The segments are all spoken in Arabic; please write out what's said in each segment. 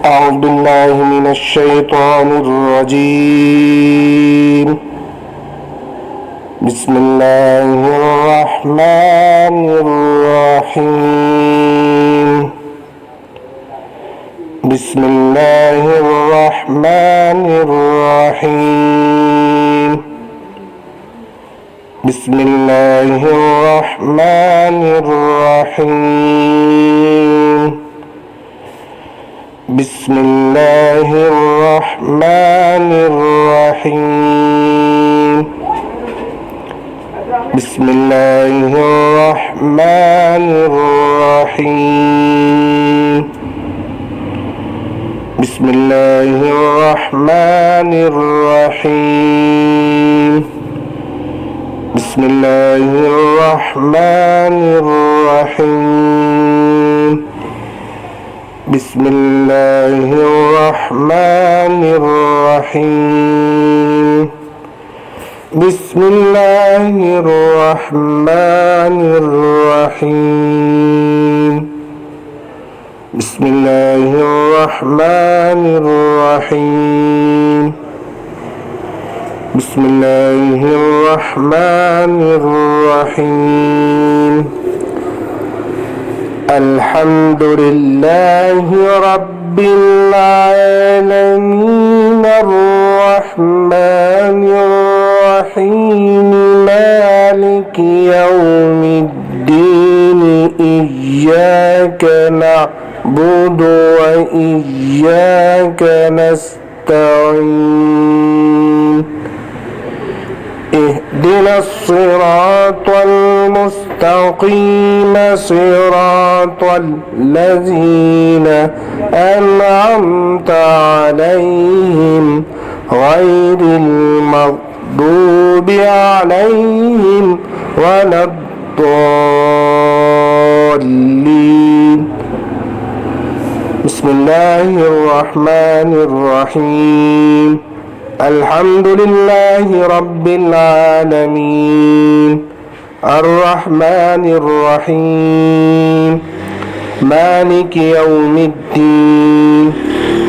أعوذ بالله من الشيطان الرجيم. بسم الله الرحمن الرحيم. بسم الله الرحمن الرحيم. بسم الله الرحمن الرحيم. بسم الله الرحمن الرحيم. بسم الله الرحمن الرحيم. بسم الله الرحمن الرحيم. بسم الله الرحمن الرحيم. بسم الله الرحمن الرحيم. بسم الله الرحمن الرحيم. بسم الله الرحمن الرحيم. بسم الله الرحمن الرحيم. الحمد لله رب العالمين الرحمن الرحيم مالك يوم الدين إياك نعبد وإياك نستعين. اهدنا الصراط المستقيم صراط الذين أنعمت عليهم غير المغضوب عليهم ولا الضالين. بسم الله الرحمن الرحيم. الحمد لله رب العالمين الرحمن الرحيم مالك يوم الدين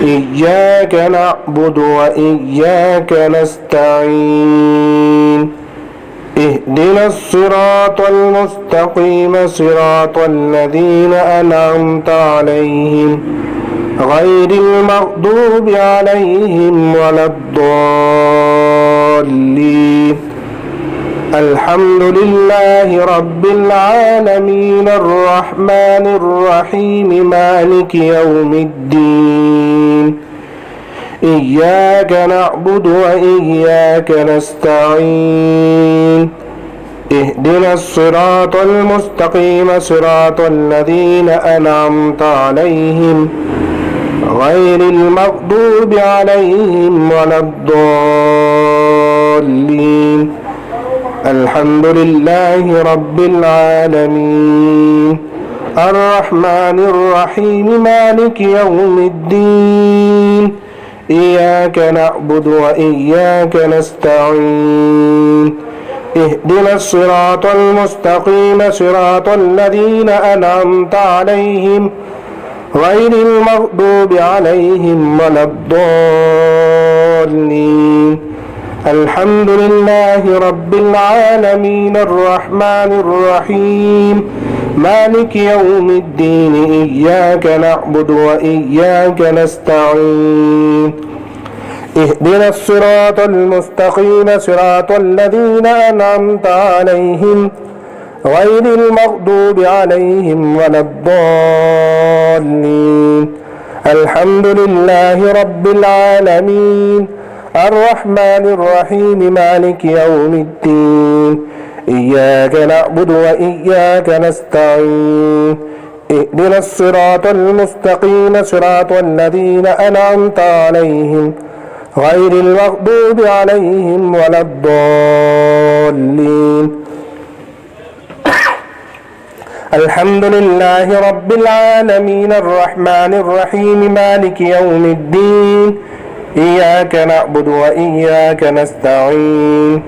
إياك نعبد وإياك نستعين. اهدنا الصراط المستقيم صراط الذين أنعمت عليهم غير المغضوب عليهم ولا الضالين. الحمد لله رب العالمين الرحمن الرحيم مالك يوم الدين إياك نعبد وإياك نستعين. اهدنا الصراط المستقيم صراط الذين أنعمت عليهم غير المغضوب عليهم ولا الضالين. الحمد لله رب العالمين الرحمن الرحيم مالك يوم الدين إياك نعبد وإياك نستعين. اهدنا الصراط المستقيم صراط الذين أنعمت عليهم غير المغضوب عليهم ولا الضالين. الحمد لله رب العالمين الرحمن الرحيم مالك يوم الدين إياك نعبد وإياك نستعين. اهدنا الصراط المستقيم صراط الذين أنعمت عليهم غير المغضوب عليهم ولا الضالين. الحمد لله رب العالمين الرحمن الرحيم مالك يوم الدين إياك نعبد وإياك نستعين. اهدنا الصراط المستقيم صراط الذين أنعمت عليهم غير المغضوب عليهم ولا الضالين. الحمد لله رب العالمين الرحمن الرحيم مالك يوم الدين إياك نعبد وإياك نستعين.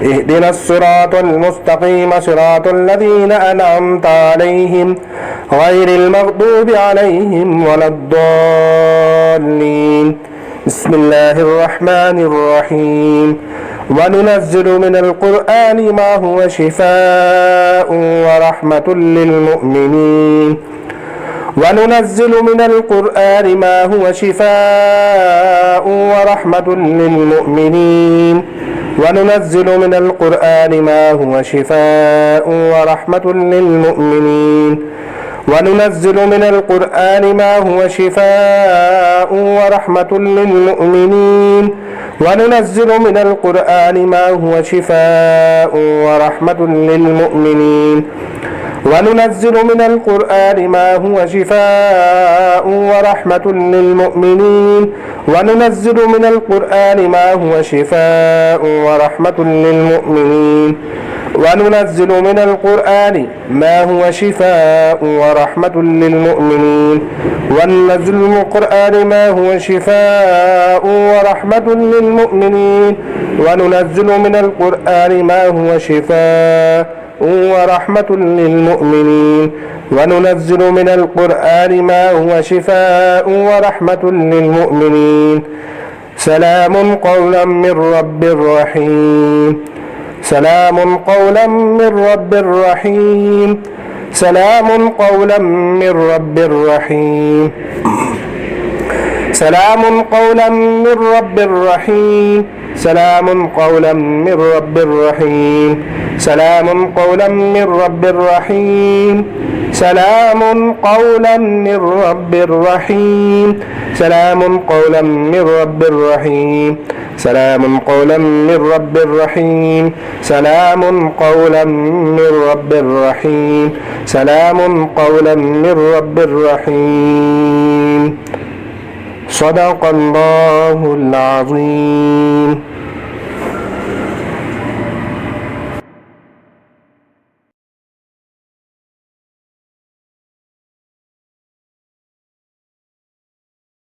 اهدنا الصراط المستقيم صراط الذين أنعمت عليهم غير المغضوب عليهم ولا الضالين. بسم الله الرحمن الرحيم. وننزل من القرآن ما هو شفاء ورحمة للمؤمنين. وننزل من القرآن ما هو شفاء ورحمة للمؤمنين. وننزل من القرآن ما هو شفاء ورحمة للمؤمنين. وننزل من القرآن ما هو شفاء ورحمة للمؤمنين. وننزل من القرآن ما هو شفاء ورحمة للمؤمنين. وننزل من القرآن ما هو شفاء ورحمة للمؤمنين. وننزل من القرآن ما هو شفاء ورحمة للمؤمنين. وننزل من القرآن ما هو شفاء ورحمة للمؤمنين. وننزل من القرآن ما هو شفاء ورحمة للمؤمنين. وننزل من القرآن ما هو شفاء ورحمة للمؤمنين. وننزل من القرآن ما هو شفاء ورحمة للمؤمنين. سلام قولا من رب رحيم. سلام قولا من رب رحيم. سلام قولا من رب رحيم. سلام قولا من رب رحيم. سلام قولا من رب رحيم. سلام قولا من رب رحيم. سلام قولا من رب رحيم. سلام قولا من رب رحيم. سلام قولا من رب رحيم. سلام قولا من رب رحيم. سلام قولا من رب رحيم. صدق الله العظيم.